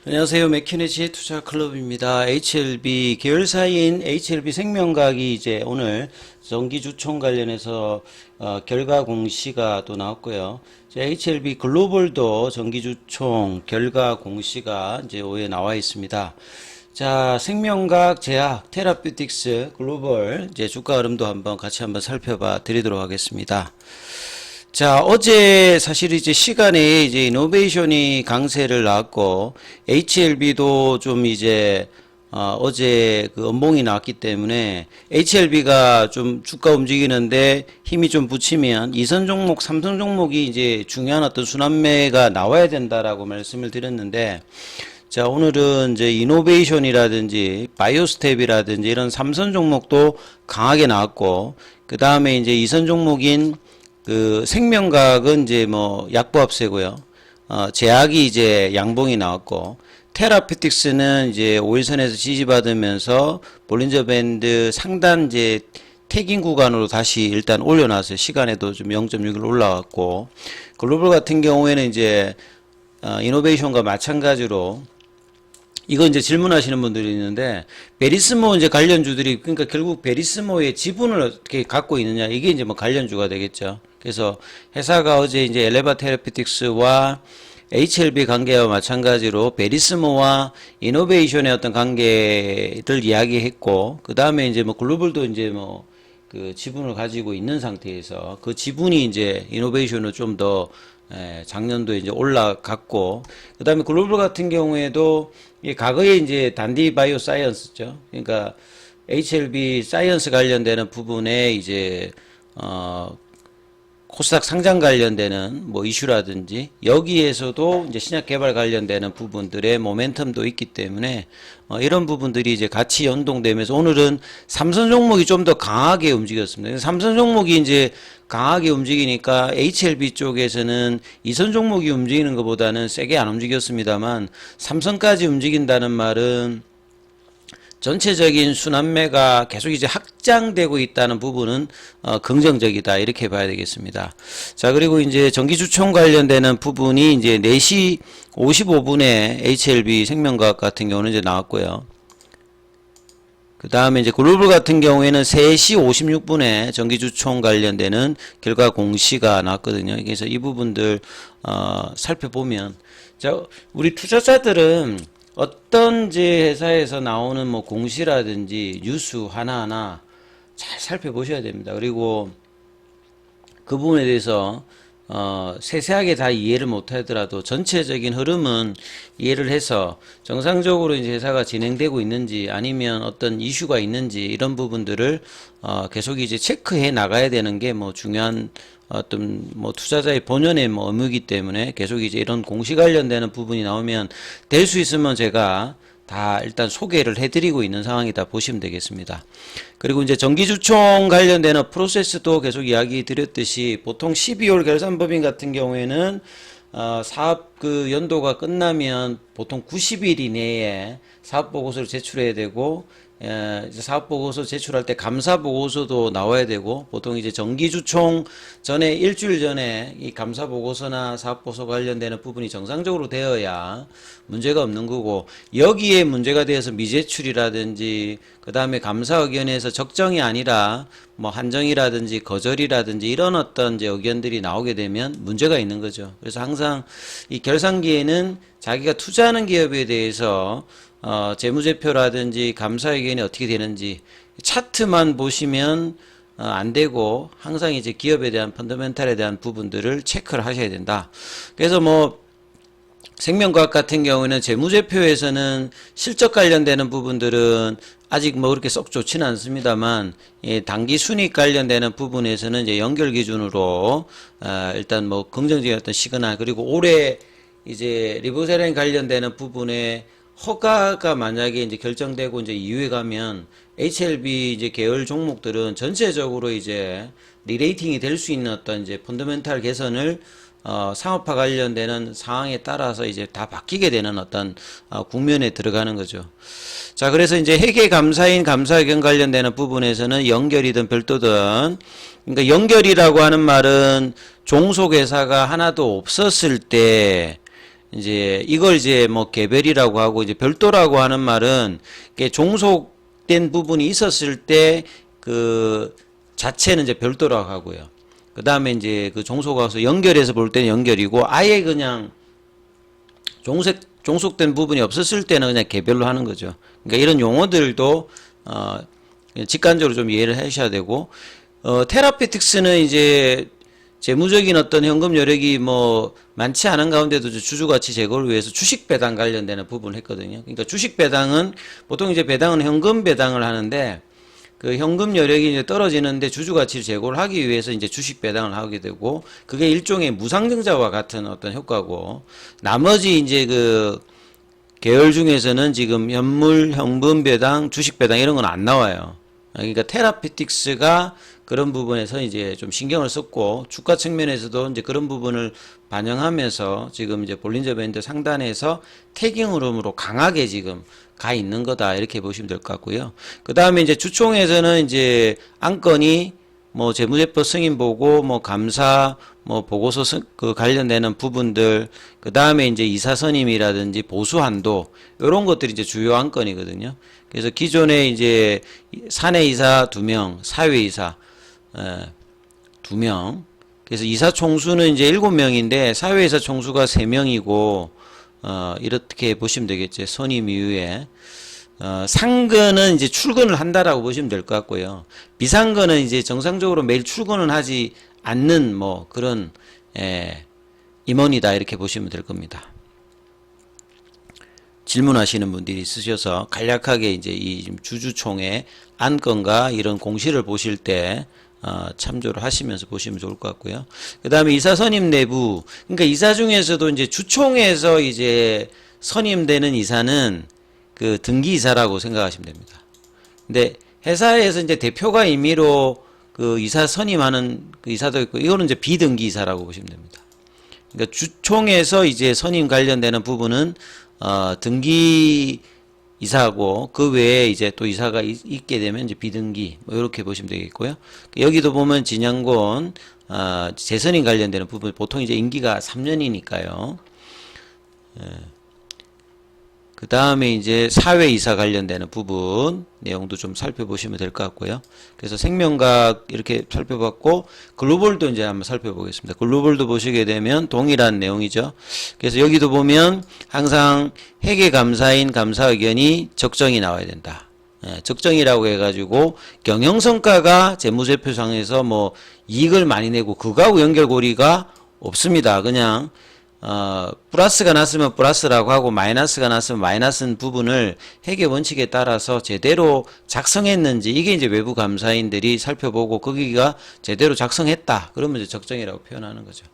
안녕하세요. 맥키네지의 투자클럽입니다. HLB 계열사인 HLB 생명과학이 이제 오늘 정기주총 관련해서 결과 공시가 또 나왔고요. HLB 글로벌도 정기주총 결과 공시가 이제 오후에 나와 있습니다. 자, 생명과학, 제약, 테라퓨틱스, 글로벌 이제 주가 흐름도 같이 한번 살펴봐 드리도록 하겠습니다. 자, 어제 사실 이제 시간에 이제 이노베이션이 강세를 나왔고, HLB도 좀 이제, 어제 그 음봉이 나왔기 때문에, HLB가 좀 주가 움직이는데 힘이 좀 붙이면, 2선 종목, 3선 종목이 이제 중요한 어떤 순환매가 나와야 된다라고 말씀을 드렸는데, 자, 오늘은 이제 이노베이션이라든지, 바이오스텝이라든지 이런 3선 종목도 강하게 나왔고, 그 다음에 이제 2선 종목인 그 생명과학은 이제 뭐 약보합세고요. 제약이 이제 양봉이 나왔고, 테라피틱스는 이제 5일선에서 지지받으면서 볼린저 밴드 상단 이제 태깅 구간으로 다시 일단 올려놨어요. 시간에도 좀 0.6일 올라왔고, 글로벌 같은 경우에는 이제 이노베이션과 마찬가지로 이거 이제 질문하시는 분들이 있는데, 베리스모 이제 관련주들이, 그러니까 결국 베리스모의 지분을 어떻게 갖고 있느냐, 이게 이제 뭐 관련주가 되겠죠. 그래서 회사가 어제 이제 엘레바 테라피틱스와 HLB 관계와 마찬가지로 베리스모와 이노베이션의 어떤 관계를 이야기했고, 그 다음에 이제 뭐 글로벌도 이제 뭐 그 지분을 가지고 있는 상태에서 그 지분이 이제 이노베이션을 좀 더 작년도에 이제 올라갔고, 그 다음에 글로벌 같은 경우에도 과거에 이제 단디 바이오 사이언스죠. 그러니까 HLB 사이언스 관련되는 부분에 이제 코스닥 상장 관련되는 뭐 이슈라든지 여기에서도 이제 신약 개발 관련되는 부분들의 모멘텀도 있기 때문에 이런 부분들이 이제 같이 연동되면서 오늘은 삼선 종목이 좀 더 강하게 움직였습니다. 삼선 종목이 이제 강하게 움직이니까 HLB 쪽에서는 이선 종목이 움직이는 것보다는 세게 안 움직였습니다만 삼선까지 움직인다는 말은 전체적인 순환매가 계속 이제 확장되고 있다는 부분은 긍정적이다 이렇게 봐야 되겠습니다. 자, 그리고 이제 정기주총 관련되는 부분이 이제 4시 55분에 HLB 생명과학 같은 경우는 이제 나왔고요. 그 다음에 이제 글로벌 같은 경우에는 3시 56분에 정기주총 관련되는 결과 공시가 나왔거든요. 그래서 이 부분들 살펴보면, 자, 우리 투자자들은 어떤 이제 회사에서 나오는 뭐 공시라든지 뉴스 하나하나 잘 살펴보셔야 됩니다. 그리고 그 부분에 대해서 세세하게 다 이해를 못하더라도 전체적인 흐름은 이해를 해서 정상적으로 이제 회사가 진행되고 있는지 아니면 어떤 이슈가 있는지 이런 부분들을 계속 이제 체크해 나가야 되는 게 뭐 중요한 어떤 뭐 투자자의 본연의 뭐 의무이기 때문에 계속 이제 이런 공시 관련되는 부분이 나오면 될 수 있으면 제가 다 일단 소개를 해드리고 있는 상황이다 보시면 되겠습니다. 그리고 이제 정기주총 관련되는 프로세스도 계속 이야기 드렸듯이 보통 12월 결산법인 같은 경우에는 사업 그 연도가 끝나면 보통 90일 이내에 사업보고서를 제출해야 되고, 이제 사업보고서 제출할 때 감사보고서도 나와야 되고, 보통 이제 정기주총 전에 일주일 전에 이 감사보고서나 사업보고서 관련되는 부분이 정상적으로 되어야 문제가 없는 거고, 여기에 문제가 되어서 미제출이라든지 그 다음에 감사 의견에서 적정이 아니라 뭐 한정이라든지 거절이라든지 이런 어떤 이제 의견들이 나오게 되면 문제가 있는 거죠. 그래서 항상 이 결산기에는 자기가 투자하는 기업에 대해서 재무제표라든지 감사 의견이 어떻게 되는지 차트만 보시면 안 되고 항상 이제 기업에 대한 펀더멘탈에 대한 부분들을 체크를 하셔야 된다. 그래서 뭐 생명과학 같은 경우에는 재무제표에서는 실적 관련되는 부분들은 아직 뭐 그렇게 썩 좋지는 않습니다만, 단기 순이익 관련되는 부분에서는 이제 연결 기준으로 일단 뭐 긍정적인 어떤 시그널, 그리고 올해 이제 리보세라인 관련되는 부분에 허가가 만약에 이제 결정되고 이제 이후에 가면 HLB 이제 계열 종목들은 전체적으로 이제 리레이팅이 될 수 있는 어떤 이제 펀더멘탈 개선을 상업화 관련되는 상황에 따라서 이제 다 바뀌게 되는 어떤 국면에 들어가는 거죠. 자, 그래서 이제 회계감사인 감사의견 관련되는 부분에서는 연결이든 별도든, 그러니까 연결이라고 하는 말은 종속회사가 하나도 없었을 때 이제 이걸 이제 뭐 개별이라고 하고 이제 별도라고 하는 말은 이게 종속된 부분이 있었을 때 그 자체는 이제 별도라고 하고요. 그 다음에 이제 그 종속하고서 연결해서 볼 때는 연결이고 아예 그냥 종속된 부분이 없었을 때는 그냥 개별로 하는 거죠. 그러니까 이런 용어들도 직관적으로 좀 이해를 하셔야 되고 테라피틱스는 이제 재무적인 어떤 현금 여력이 뭐 많지 않은 가운데도 주주가치 제고를 위해서 주식 배당 관련되는 부분을 했거든요. 그러니까 주식 배당은 보통 이제 배당은 현금 배당을 하는데 그 현금 여력이 이제 떨어지는데 주주가치를 제고를 하기 위해서 이제 주식 배당을 하게 되고 그게 일종의 무상증자와 같은 어떤 효과고 나머지 이제 그 계열 중에서는 지금 현물, 현금 배당, 주식 배당 이런 건 안 나와요. 그러니까 테라피틱스가 그런 부분에서 이제 좀 신경을 썼고 주가 측면에서도 이제 그런 부분을 반영하면서 지금 이제 볼린저 밴드 상단에서 태깅 흐름으로 강하게 지금 가 있는 거다 이렇게 보시면 될 것 같고요. 그 다음에 이제 주총에서는 이제 안건이 뭐 재무제표 승인 보고 뭐 감사 뭐 보고서 그 관련되는 부분들 그 다음에 이제 이사 선임이라든지 보수 한도 이런 것들이 이제 주요 안건이거든요. 그래서 기존에 이제 사내 이사 2명, 사회 이사 2명. 그래서 이사 총수는 이제 7명인데 사회 이사 총수가 3명이고 이렇게 보시면 되겠죠. 선임 이후에 상근은 이제 출근을 한다라고 보시면 될 것 같고요. 비상근은 이제 정상적으로 매일 출근은 하지 않는 뭐 그런 임원이다 이렇게 보시면 될 겁니다. 질문하시는 분들이 있으셔서 간략하게 이제 이 주주총회 안건과 이런 공시를 보실 때 참조를 하시면서 보시면 좋을 것 같고요. 그 다음에 이사 선임 내부, 그러니까 이사 중에서도 이제 주총에서 이제 선임되는 이사는 그 등기 이사라고 생각하시면 됩니다. 근데 회사에서 이제 대표가 임의로 그 이사 선임하는 그 이사도 있고, 이거는 이제 비등기 이사라고 보시면 됩니다. 그러니까 주총에서 이제 선임 관련되는 부분은 등기 이사하고 그 외에 이제 또 이사가 있게 되면 이제 비등기 뭐 이렇게 보시면 되겠고요. 여기도 보면 진양권 재선임 관련되는 부분 보통 이제 임기가 3년이니까요. 그 다음에 이제 사회이사 관련되는 부분 내용도 좀 살펴보시면 될 것 같고요. 그래서 생명각 이렇게 살펴봤고 글로벌도 이제 한번 살펴보겠습니다. 글로벌도 보시게 되면 동일한 내용이죠. 그래서 여기도 보면 항상 회계감사인 감사 의견이 적정이 나와야 된다. 적정이라고 해가지고 경영성과가 재무제표상에서 뭐 이익을 많이 내고 그거하고 연결고리가 없습니다. 그냥 플러스가 났으면 플러스라고 하고 마이너스가 났으면 마이너스인 부분을 회계 원칙에 따라서 제대로 작성했는지 이게 이제 외부 감사인들이 살펴보고 거기가 제대로 작성했다. 그러면 이제 적정이라고 표현하는 거죠.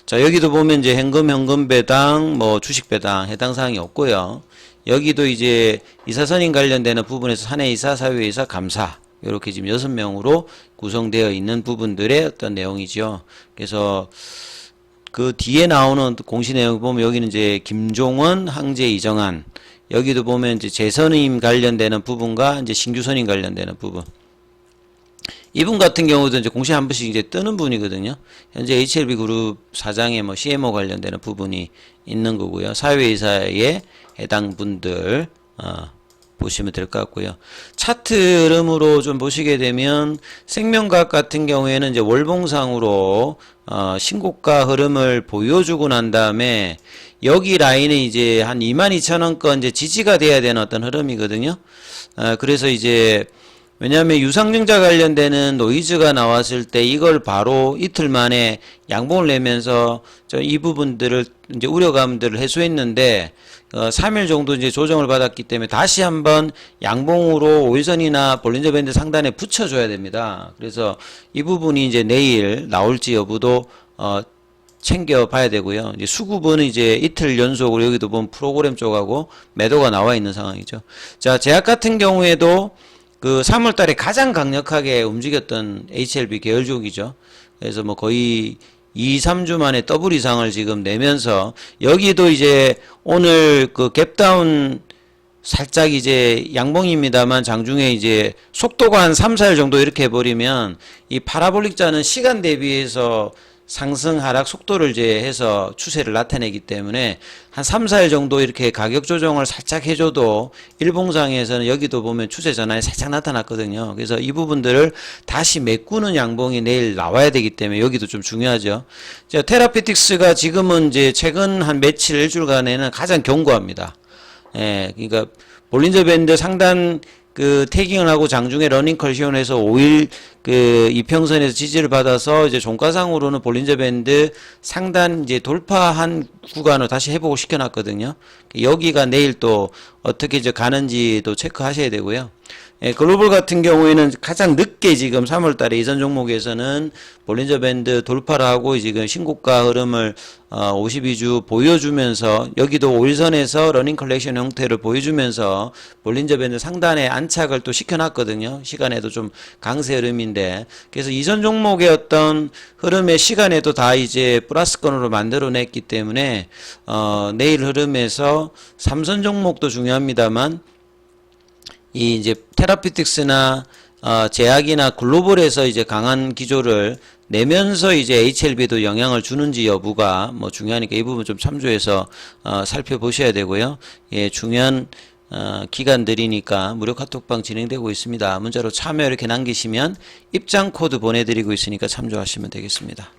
자, 여기도 보면 이제 현금 배당, 뭐 주식 배당 해당 사항이 없고요. 여기도 이제 이사 선임 관련되는 부분에서 사내이사, 사회이사, 감사 이렇게 지금 6명으로 구성되어 있는 부분들의 어떤 내용이죠. 그래서 그 뒤에 나오는 공시 내용 보면 여기는 이제 김종원, 항제 이정한 여기도 보면 이제 재선임 관련되는 부분과 이제 신규 선임 관련되는 부분. 이분 같은 경우도 이제 공시 한 번씩 이제 뜨는 분이거든요. 현재 HLB 그룹 사장의 뭐 CMO 관련되는 부분이 있는 거고요. 사회이사에 해당 분들 보시면 될 것 같고요. 차트 흐름으로 좀 보시게 되면 생명각 같은 경우에는 이제 월봉상으로 신고가 흐름을 보여주고 난 다음에 여기 라인은 이제 한 22,000원권 이제 지지가 돼야 되는 어떤 흐름이거든요. 그래서 이제 왜냐하면 유상증자 관련되는 노이즈가 나왔을 때 이걸 바로 이틀 만에 양봉을 내면서 이 부분들을 이제 우려감들을 해소했는데 3일 정도 이제 조정을 받았기 때문에 다시 한번 양봉으로 5일선이나 볼린저 밴드 상단에 붙여줘야 됩니다. 그래서 이 부분이 이제 내일 나올지 여부도 챙겨봐야 되고요. 이제 수급은 이제 이틀 연속으로 여기도 보면 프로그램 쪽하고 매도가 나와 있는 상황이죠. 자, 제약 같은 경우에도 그 3월 달에 가장 강력하게 움직였던 HLB 계열족이죠. 그래서 뭐 거의 2, 3주 만에 더블 이상을 지금 내면서 여기도 이제 오늘 그 갭다운 살짝 이제 양봉입니다만 장중에 이제 속도가 한 3, 4일 정도 이렇게 해버리면 이 파라볼릭 자는 시간 대비해서 상승 하락 속도를 이제 해서 추세를 나타내기 때문에 한 3, 4일 정도 이렇게 가격 조정을 살짝 해줘도 일봉상에서는 여기도 보면 추세 전환이 살짝 나타났거든요. 그래서 이 부분들을 다시 메꾸는 양봉이 내일 나와야 되기 때문에 여기도 좀 중요하죠. 자, 테라피틱스가 지금은 이제 최근 한 며칠 일주일간에는 가장 견고합니다. 예, 그러니까 볼린저 밴드 상단 그 태깅을 하고 장중에 러닝컬 시원해서 5일 그 이평선에서 지지를 받아서 이제 종가상으로는 볼린저 밴드 상단 이제 돌파한 구간을 다시 회복을 시켜놨거든요. 여기가 내일 또 어떻게 이제 가는지도 체크하셔야 되고요. 예, 글로벌 같은 경우에는 가장 늦게 지금 3월달에 이전 종목에서는 볼린저 밴드 돌파를 하고 지금 신고가 흐름을 52주 보여주면서 여기도 5일선에서 러닝 컬렉션 형태를 보여주면서 볼린저 밴드 상단에 안착을 또 시켜놨거든요. 시간에도 좀 강세 흐름인데 그래서 이전 종목의 어떤 흐름의 시간에도 다 이제 플러스권으로 만들어냈기 때문에 내일 흐름에서 삼선 종목도 중요합니다만 이 이제 테라피틱스나 제약이나 글로벌에서 이제 강한 기조를 내면서 이제 HLB도 영향을 주는지 여부가 뭐 중요하니까 이 부분 좀 참조해서 살펴보셔야 되고요. 예, 중요한 기간들이니까 무료 카톡방 진행되고 있습니다. 문자로 참여 이렇게 남기시면 입장 코드 보내드리고 있으니까 참조하시면 되겠습니다.